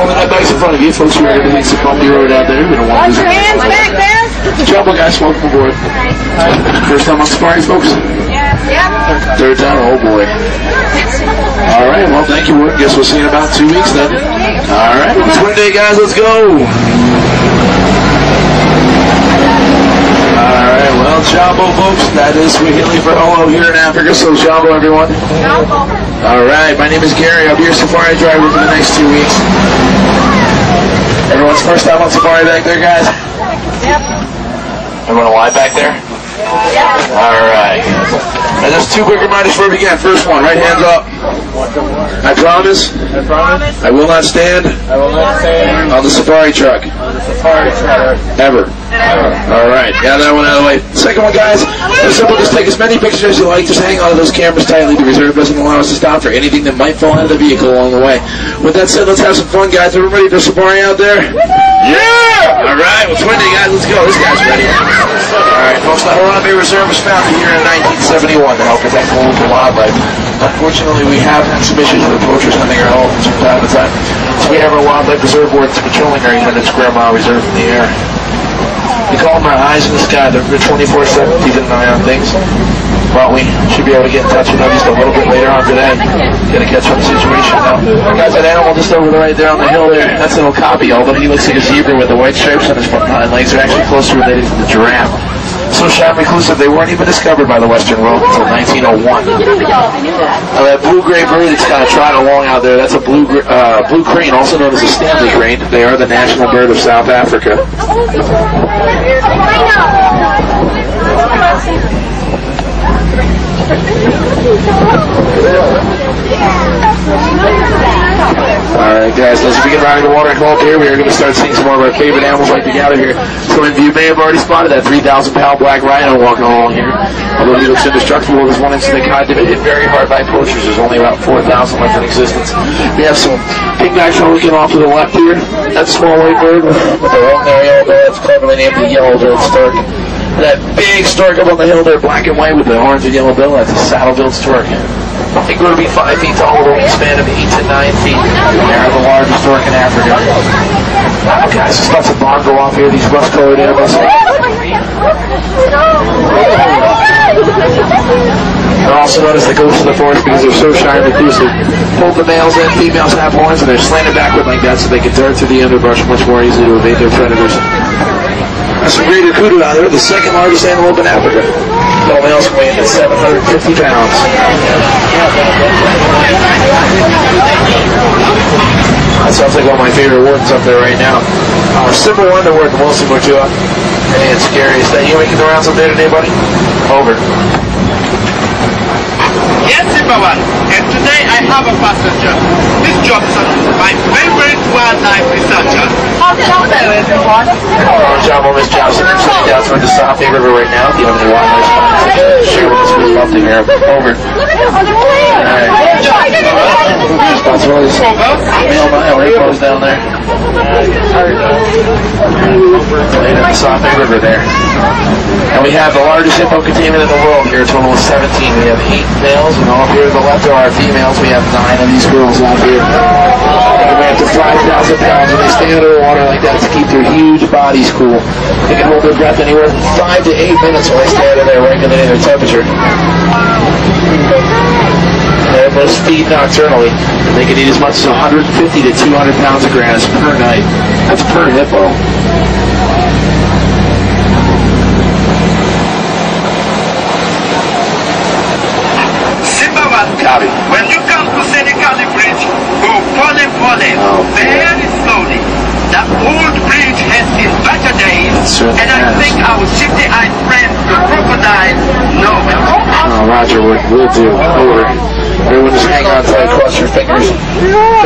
holding that nice in front of you. Folks, we're going to hit some bumpy road out there. We don't want to hands back there. Jumbo guys, welcome aboard. First time on safari, folks? Yep. Third time? Oh boy. All right, well, thank you. Guess we'll see you in about 2 weeks then. All right, Twin Day, guys, let's go. All right, well, Jumbo, folks, that is Swahili for hello here in Africa. So, Jumbo, everyone. Jumbo. All right, my name is Gary. I'll be your safari driver for the next 2 weeks. Everyone's first time on safari back there, guys? Yep. Everyone alive back there? Yep. All right. And just 2 quick reminders before we begin. First one, right hands up. I promise. I will not stand. On the safari truck. Ever. All right. Got that one out of the way. Second one, guys. It's simple. Just take as many pictures as you like. Just hang on to those cameras tightly. The reserve doesn't allow us to stop for anything that might fall out of the vehicle along the way. With that said, let's have some fun, guys. Everybody ready for safari out there? Yeah! All right. Well, Twin Day, guys. Let's go. This guy's ready. All right. Folks, the Harambe Reserve was founded here in 1971 to help protect the local wildlife. Unfortunately, we have had some issues with poachers hunting our elephants from time to time. So we have our wildlife reserve boards patrolling our 800 square mile reserve in the air. We call them our eyes in the sky. They're 24/7, keeping an eye on things. Well, we should be able to get in touch with them just a little bit later on today. Get a catch on the situation now. Guys, that animal just over right there on the hill there, that's an okapi, although he looks like a zebra with the white stripes on his front hind legs. They're actually closely related to the giraffe. So shy reclusive, they weren't even discovered by the Western world until 1901. That blue-gray bird that's kind of trotting along out there, that's a blue crane, also known as a Stanley crane. They are the national bird of South Africa. Alright guys, let's begin riding the water club here. We are going to start seeing some more of our favorite animals like to gather here. Some of you may have already spotted that 3,000-pound black rhino walking along here. Although he looks indestructible, there's one incident caught hit very hard by poachers. There's only about 4,000 left in existence. We have some pink nitro looking off to the left here. That's a small white bird with their own aerial bill. It's cleverly named the yellow-billed stork. That big stork up on the hill there, black and white with the orange and yellow bill, that's a saddle-billed stork. I think we're going to be 5 feet tall with a wingspan of 8 to 9 feet. They're the largest stork in Africa. Guys, just let some bomb go off here, these rust-colored animals. They're also known as the ghosts of the forest because they're so shy and reclusive. Both the males and females have horns, and they're slanted backward like that so they can dart through the underbrush much more easily to evade their predators. That's some greater kudu out there, the second largest antelope in Africa. All males can weigh in at 750 pounds. That sounds like one of my favorite wardens up there right now. Simple one, they're worth Wilson Motua. Hey, it's scary. Is that you making the rounds up there today, buddy? Over. Yes, Zimmerman, and today I have a passenger. Miss Johnson, my favorite wildlife researcher. Hello, everyone. Hello, Jumbo, Miss Johnson. I'm sitting down toward the Safi River right now. If you have any wildlife spots, share with us. We'd love to hear. Over. Alright. Responsibilities. Male mile, right close down there. Right at the Safi River there. And we have the largest hippo containment in the world here, a total of 17. We have 8 males, and all here to the left are our females. We have 9 of these girls out here. They weigh up to 5,000 pounds, and they stay under the water like that to keep their huge bodies cool. They can hold their breath anywhere from 5 to 8 minutes while they stay under there regulating their temperature. They most feed nocturnally, and they can eat as much as 150 to 200 pounds of grass per night. That's per hippo. Copy. When you come to Senegali Bridge, go Pole very slowly. The old bridge has seen better days, and I think our shifty-eyed friend, the crocodile, know it. Oh, Roger, we'll do. Over. Everyone just hang on tight, cross your fingers.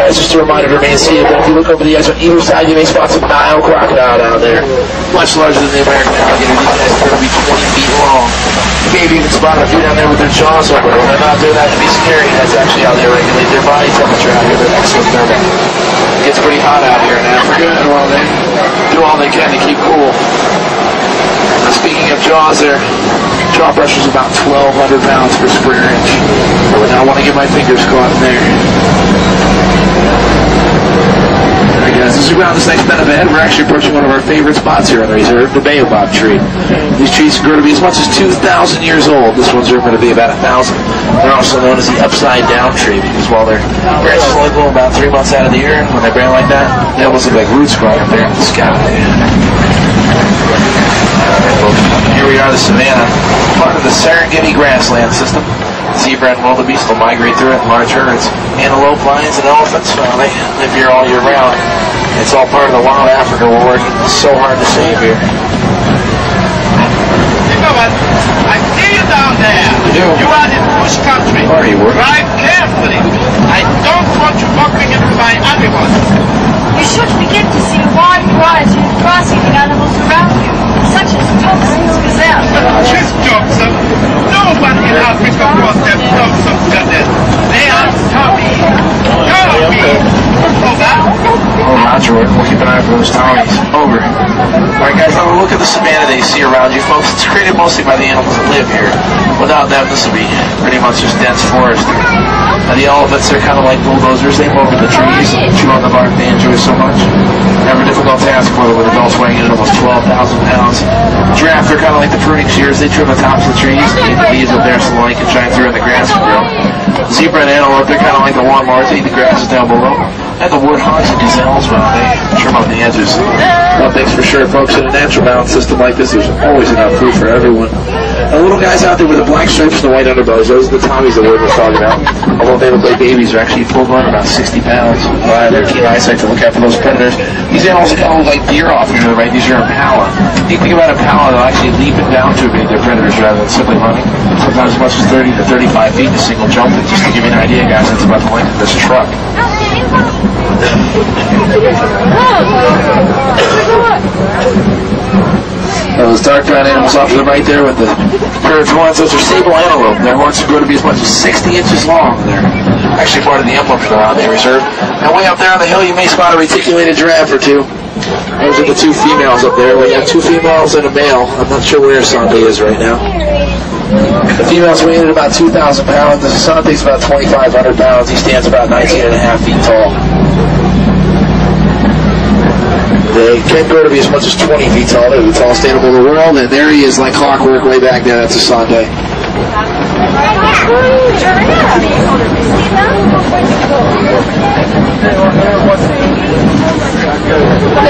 Guys, just a reminder to remain seated, but if you look over the edge on either side, you may spot some Nile crocodile down there. Much larger than the American alligator. These guys appear to be 20 feet long. Maybe even spot a few down there with their jaws open. When they're not doing that to be scary, that's actually how they regulate their body temperature out here. They're exothermic. It gets pretty hot out here in Africa, and while they do all they can to keep cool. Now, speaking of jaws, their jaw pressure is about 1,200 pounds per square inch. I would not want to get my fingers caught in there. around this next bend of ahead, we're actually approaching one of our favorite spots here in the reserve, the baobab tree. These trees can grow to be as much as 2,000 years old. This one's going to be about 1,000. They're also known as the upside-down tree because while their branches only grow about 3 months out of the year, when they brand like that, they almost look like roots growing up there in the sky. Alright, folks. Here we are, the savanna, part of the Serengeti grassland system. Zebra and wildebeest will migrate through it in large herds. Antelope, lions, and elephants, well, they live here all year round. It's all part of the wild Africa we're working so hard to save here. I see you down there. You do? You are in bush country. Where are you working? Drive carefully. I don't want you bumping into my animals. You should begin to see a wide variety of grass-eating animals around you, such as Thompson's gazelle. Just Thompson. No one in Africa wants them Thompson gazelle. They are sorry. Oh, Roger, we'll keep an eye for those Tommies. Over. Alright guys, have a look at the savanna that you see around you, folks. It's created mostly by the animals that live here. Without them, this would be pretty much just dense forest. The elephants are kind of like bulldozers. They mow over the trees, chew on the bark they enjoy so much. Never a difficult task for them with adults weighing in at almost 12,000 pounds. Giraffes are kind of like the pruning shears. They trim the tops of the trees, eat the leaves up there so the light can shine through in the grass and grow. Zebra and antelope, they're kind of like the lawnmowers. They eat the grasses down below. And the warthogs and gazelles, well, they trim up the edges. One thing's for sure, folks, in a natural balance system like this, there's always enough food for everyone. The little guys out there with the black stripes and the white underbows, those are the Tommies that we're talking about. Although they look like babies, are actually full-grown, about 60 pounds. Their keen eyesight to look out for those predators. These animals are kind of like deer off here to the right. These are impala. If you think about impala, they'll actually leap it down to evade their predators rather than simply running. Sometimes as much as 30 to 35 feet in a single jump. And just to give you an idea, guys, that's about the length of this truck. Those dark brown animals off to the right there with the curved horns, those are sable antelope. Their horns grow to be as much as 60 inches long. They're actually part of the emblem for the Romney Reserve. And way up there on the hill, you may spot a reticulated giraffe or two. Those are the two females up there. We have two females and a male. I'm not sure where Santé is right now. The female's weighing at about 2,000 pounds. The Santé's about 2,500 pounds. He stands about 19.5 feet tall. They can grow to be as much as 20 feet tall. They're the tallest animal in the world. And there he is like clockwork way back there. That's a Santé.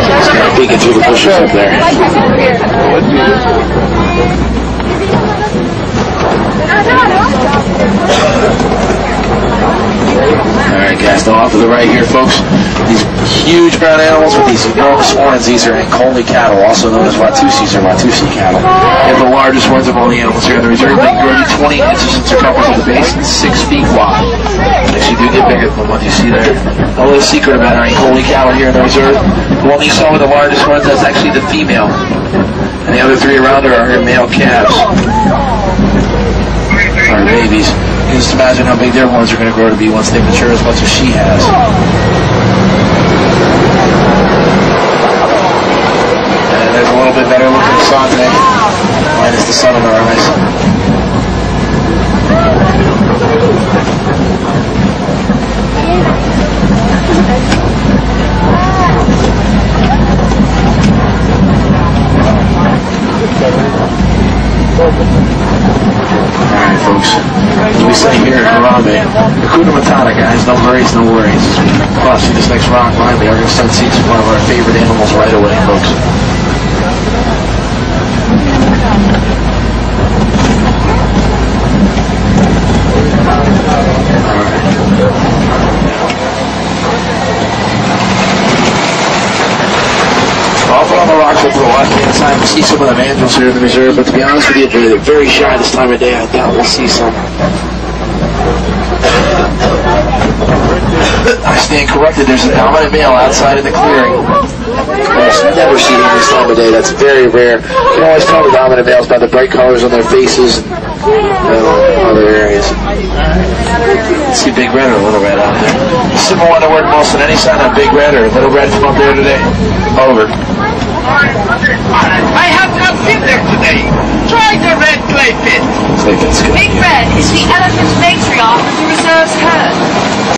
Just kind of peeking through the bushes up there. Alright guys, now off to the right here, folks. These huge brown animals with these enormous horns, these are Ankole cattle, also known as Watusis or Watusi cattle. They have the largest horns of all the animals here in the reserve. They can grow to 20 inches in circumference at the base and 6 feet wide. They actually do get bigger than what you see there. A little secret about our Ankole cattle here in the reserve. The one you saw with the largest horns, that's actually the female. And the other three around her are her male calves. Or babies. You can just imagine how big their horns are going to grow to be once they mature as much as she has. And there's a little bit better looking Santé, minus the sun in her eyes. Alright folks, as we say here at Harambe, Hakuna Matata guys, no worries, no worries. As we cross through this next rock line, we are going to start seeing one of our favorite animals right away, folks. Off on the rocks over the left-hand side, we'll see some of the mandrills here in the reserve, but to be honest with you, they're very shy this time of day. I doubt we'll see some. I stand corrected, there's a dominant male outside in the clearing. I've never seen him this time of day. That's very rare. You can always tell the dominant males by the bright colors on their faces and other areas. Let's see Big Red or Little Red out there. The simple one to work most than any sign of Big Red or Little Red from up there today. Over. I have not been there today. Try the red clay pit. Big Red is the elephant matriarch of the reserve's herd.